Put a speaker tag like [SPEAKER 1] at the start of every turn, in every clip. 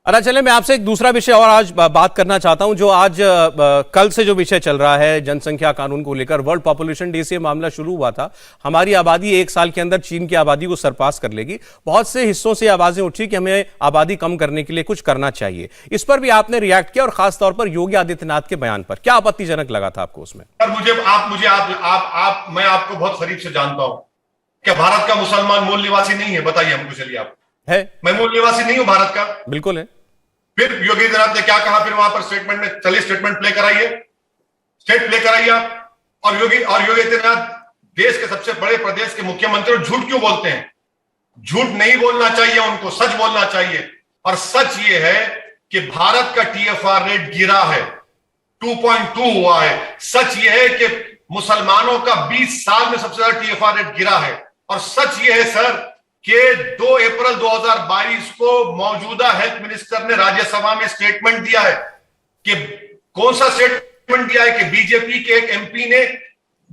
[SPEAKER 1] अच्छा, चले मैं आपसे एक दूसरा विषय और आज बात करना चाहता हूं, जो आज कल से जो विषय चल रहा है जनसंख्या कानून को लेकर। वर्ल्ड पॉपुलेशन डे से मामला शुरू हुआ था। हमारी आबादी 1 साल के अंदर चीन की आबादी को सरपास कर लेगी। बहुत से हिस्सों से आवाजें उठी कि हमें आबादी कम करने के लिए कुछ करना चाहिए। इस पर भी आपने रिएक्ट किया और खासतौर पर योगी आदित्यनाथ के बयान पर क्या आपत्तिजनक लगा था आपको उसमें?
[SPEAKER 2] सर मैं आपको बहुत करीब से जानता हूं। क्या भारत का मुसलमान मूल निवासी नहीं है? बताइए हमको। चलिए, आप
[SPEAKER 1] है।
[SPEAKER 2] मैं मूल निवासी नहीं हूं भारत का।
[SPEAKER 1] बिल्कुल है।
[SPEAKER 2] फिर योगी आदित्यनाथ ने क्या कहा? फिर वहां पर स्टेटमेंट में, चलिए स्टेटमेंट प्ले कराइए, स्टेट प्ले कराइए आप। और योगी आदित्यनाथ देश के सबसे बड़े प्रदेश के मुख्यमंत्री झूठ क्यों बोलते हैं? झूठ नहीं बोलना चाहिए उनको, सच बोलना चाहिए। और सच ये है कि भारत का टीएफआर रेट गिरा है, 2.2 हुआ है। सच ये है कि मुसलमानों का 20 साल में सबसे ज्यादा टीएफआर रेट गिरा है। और सच ये है सर कि 2 अप्रैल 2022 को मौजूदा हेल्थ मिनिस्टर ने राज्यसभा में स्टेटमेंट दिया है कि कौन सा स्टेटमेंट दिया है कि बीजेपी के एक एमपी ने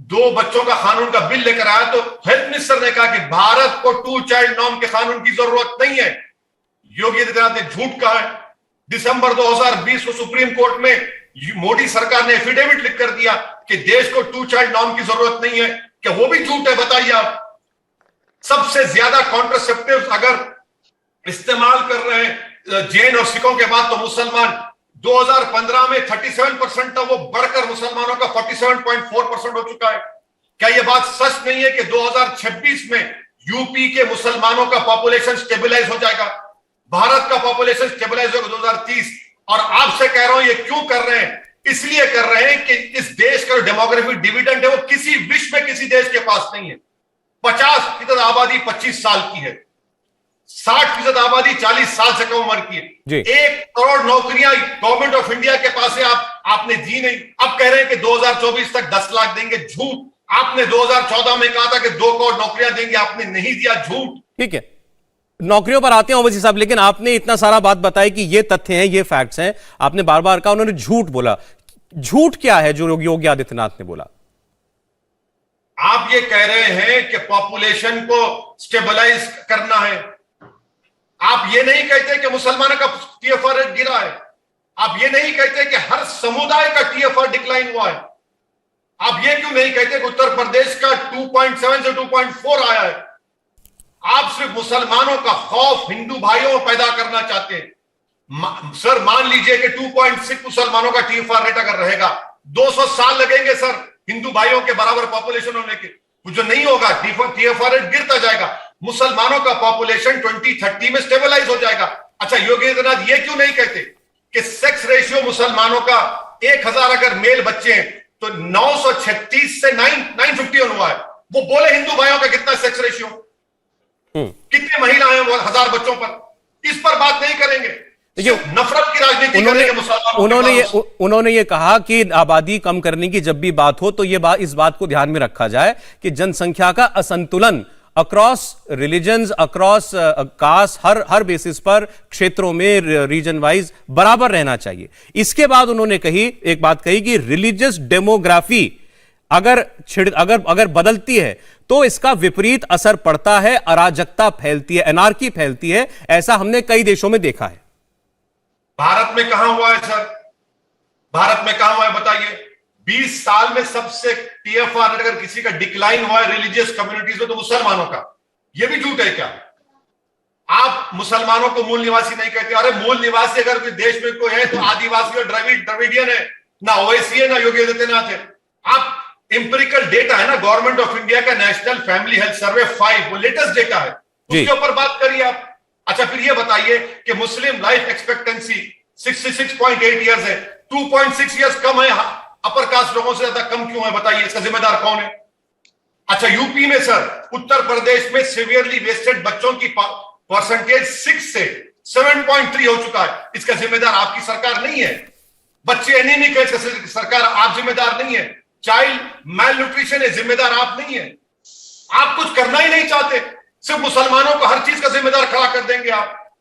[SPEAKER 2] 2 बच्चों का कानून का बिल लेकर आया, तो हेल्थ मिनिस्टर ने कहा कि भारत को 2 चाइल्ड नॉर्म के कानून की जरूरत नहीं है। योगी आदित्यनाथ ने झूठ कहा है। दिसंबर 2020 को सुप्रीम कोर्ट में मोदी सरकार ने एफिडेविट लिख कर दिया कि देश को 2 चाइल्ड नॉर्म की जरूरत नहीं है। क्या वो भी झूठ है? बताइए आप। सबसे ज्यादा कॉन्ट्रासेप्टिव अगर इस्तेमाल कर रहे हैं जैन और सिखों के बाद, तो मुसलमान 2015 में 37% था, वो बढ़कर मुसलमानों का 47.4% हो चुका है। क्या यह बात सच नहीं है कि 2026 में यूपी के मुसलमानों का पॉपुलेशन स्टेबलाइज हो जाएगा? भारत का पॉपुलेशन स्टेबलाइज होगा 2030। और आपसे कह रहा हूं, ये क्यों कर रहे हैं? इसलिए कर रहे हैं कि इस देश का जो डेमोग्राफिक डिविडेंड है वो किसी विश्व में किसी देश के पास नहीं है। 50% आबादी 25 साल की है, 60% आबादी 40 साल से कम उम्र की है। 1 करोड़ नौकरियां गवर्नमेंट ऑफ इंडिया के पास है, आपने दी नहीं। अब कह रहे हैं कि 2024 तक 10 लाख देंगे। झूठ। आपने 2014 में कहा था कि 2 करोड़ नौकरियां देंगे, आपने नहीं दिया। झूठ।
[SPEAKER 1] ठीक है, नौकरियों पर आते हैं ओवैसी साहब, लेकिन आपने इतना सारा बात बताई कि ये तथ्य हैं, ये फैक्ट्स हैं। आपने बार बार कहा उन्होंने झूठ बोला। झूठ क्या है जो योगी आदित्यनाथ ने बोला?
[SPEAKER 2] आप ये कह रहे हैं कि पॉपुलेशन को स्टेबलाइज करना है। आप ये नहीं कहते कि मुसलमानों का टीएफआर रेट गिरा है। आप ये नहीं कहते कि हर समुदाय का टीएफआर डिक्लाइन हुआ है। आप ये क्यों नहीं कहते कि उत्तर प्रदेश का 2.7 से 2.4 आया है? आप सिर्फ मुसलमानों का खौफ हिंदू भाइयों में पैदा करना चाहते हैं। सर मान लीजिए कि 2.6 मुसलमानों का टीएफआर रेट अगर रहेगा, 200 साल लगेंगे सर हिंदू भाइयों के बराबर पॉपुलेशन होने के। जो नहीं होगा, टीएफआर रेट गिरता जाएगा। मुसलमानों का पॉपुलेशन 2030 में स्टेबलाइज हो जाएगा। अच्छा, योगी आदित्यनाथ ये क्यों नहीं कहते कि सेक्स रेशियो मुसलमानों का 1000 अगर मेल बच्चे हैं तो 936 से 951 हुआ है। वो बोले हिंदू भाइयों का कितना सेक्स रेशियो, कितने महिलाएं हैं 1000 बच्चों पर। इस पर बात नहीं करेंगे, नफरत की राजनीति करेंगे मुसलमानों।
[SPEAKER 1] उन्होंने ये कहा कि आबादी कम करने की जब भी बात हो तो इस बात को ध्यान में रखा जाए कि जनसंख्या का असंतुलन अक्रॉस रिलीजन्स, अक्रॉस कास्ट, हर बेसिस पर क्षेत्रों में रीजन वाइज बराबर रहना चाहिए। इसके बाद उन्होंने एक बात कही कि रिलीजियस डेमोग्राफी अगर बदलती है तो इसका विपरीत असर पड़ता है, अराजकता फैलती है, एनार्की फैलती है। ऐसा हमने कई देशों में देखा है।
[SPEAKER 2] भारत में कहां हुआ है सर? भारत में कहां हुआ है बताइए? 20 साल में सबसे टीएफआर रेट अगर किसी का डिक्लाइन हुआ है रिलीजियस कम्युनिटीज में, तो मुसलमानों का। यह भी झूठ है क्या? आप मुसलमानों को मूल निवासी नहीं कहते। अरे मूल निवासी अगर कोई देश में कोई है तो आदिवासी और द्रविडियन है, ना ओवैसी है ना योगी आदित्यनाथ है। आप इंपेरिकल डेटा है ना गवर्नमेंट ऑफ इंडिया का, नेशनल फैमिली हेल्थ सर्वे 5, वो लेटेस्ट डेटा है, उसके ऊपर बात करिए आप। अच्छा, फिर ये बताइए कि मुस्लिम लाइफ एक्सपेक्टेंसी 66.8 इयर्स है, 2.6 इयर्स कम है अपर कास्ट लोगों से ज्यादा। कम क्यों है बताइए? इसका जिम्मेदार कौन है? अच्छा, यूपी में सर, उत्तर प्रदेश में सीवियरली वेस्टेड बच्चों की परसेंटेज 6 से 7.3 हो चुका है। इसका जिम्मेदार आपकी सरकार नहीं है। बच्चे एनीमिक है, इसका सरकार आप जिम्मेदार नहीं है। चाइल्ड मैल न्यूट्रिशन है, जिम्मेदार आप नहीं है। आप कुछ करना ही नहीं चाहते, सिर्फ मुसलमानों को हर चीज का जिम्मेदार खड़ा कर देंगे आप।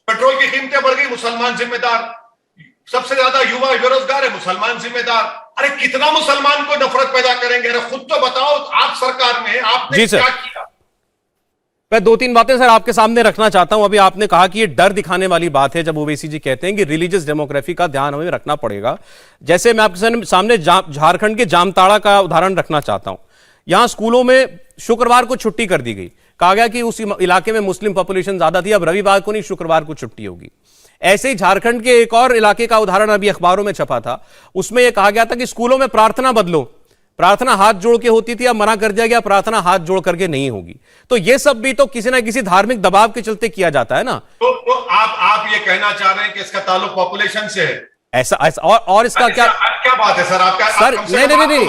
[SPEAKER 2] पेट्रोल की कीमतें बढ़ गई, मुसलमान जिम्मेदार। सबसे ज्यादा युवा बेरोजगार है, मुसलमान जिम्मेदार। अरे कितना मुसलमान को नफरत पैदा करेंगे? अरे खुद तो बताओ, आप सरकार में आपने क्या किया?
[SPEAKER 1] मैं दो तीन बातें सर आपके सामने रखना चाहता हूं। अभी आपने कहा कि ये डर दिखाने वाली बात है जब ओवैसी जी कहते हैं कि रिलीजियस डेमोग्राफी का ध्यान हमें रखना पड़ेगा। जैसे मैं आपके सामने झारखंड के जामताड़ा का उदाहरण रखना चाहता हूं। यहां स्कूलों में शुक्रवार को छुट्टी कर दी गई, कहा गया कि उस इलाके में मुस्लिम पॉपुलेशन ज्यादा थी, अब रविवार को नहीं शुक्रवार को छुट्टी होगी। ऐसे ही झारखंड के एक और इलाके का उदाहरण अभी अखबारों में छपा था, उसमें यह कहा गया था कि स्कूलों में प्रार्थना बदलो, प्रार्थना हाथ जोड़ के होती थी, अब मना कर दिया गया प्रार्थना हाथ जोड़ करके नहीं होगी। तो ये सब भी तो किसी ना किसी धार्मिक दबाव के चलते किया जाता है ना।
[SPEAKER 2] तो आप ये कहना चाह रहे हैं कि इसका ताल्लुक पॉपुलेशन से है?
[SPEAKER 1] ऐसा और इसका
[SPEAKER 2] क्या बात है सर? आपका
[SPEAKER 1] सर नहीं,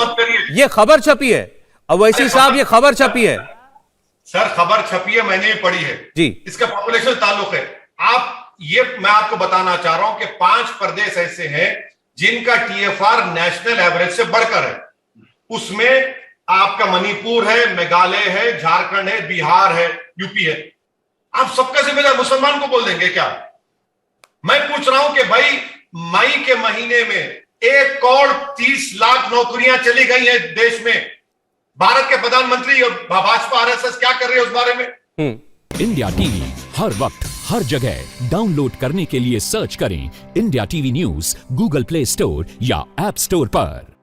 [SPEAKER 1] ये खबर छपी है अवैसी साहब, ये खबर छपी है
[SPEAKER 2] सर, खबर छपी है, मैंने भी पढ़ी है
[SPEAKER 1] जी। इसका
[SPEAKER 2] पॉपुलेशन ताल्लुक है। मैं आपको बताना चाह रहा हूं कि 5 प्रदेश ऐसे हैं जिनका टीएफआर नेशनल एवरेज से बढ़कर है। उसमें आपका मणिपुर है, मेघालय है, झारखंड है, बिहार है, यूपी है। आप सबका जिम्मेदार मुसलमान को बोल देंगे क्या? मैं पूछ रहा हूं कि भाई मई के महीने में 1,30,00,000 नौकरियां चली गई हैं देश में। भारत के प्रधानमंत्री और भाजपा आरएसएस क्या कर रही है उस बारे में?
[SPEAKER 3] इंडिया टीवी हर वक्त हर जगह डाउनलोड करने के लिए सर्च करें India TV news Google play store या ऐप स्टोर पर।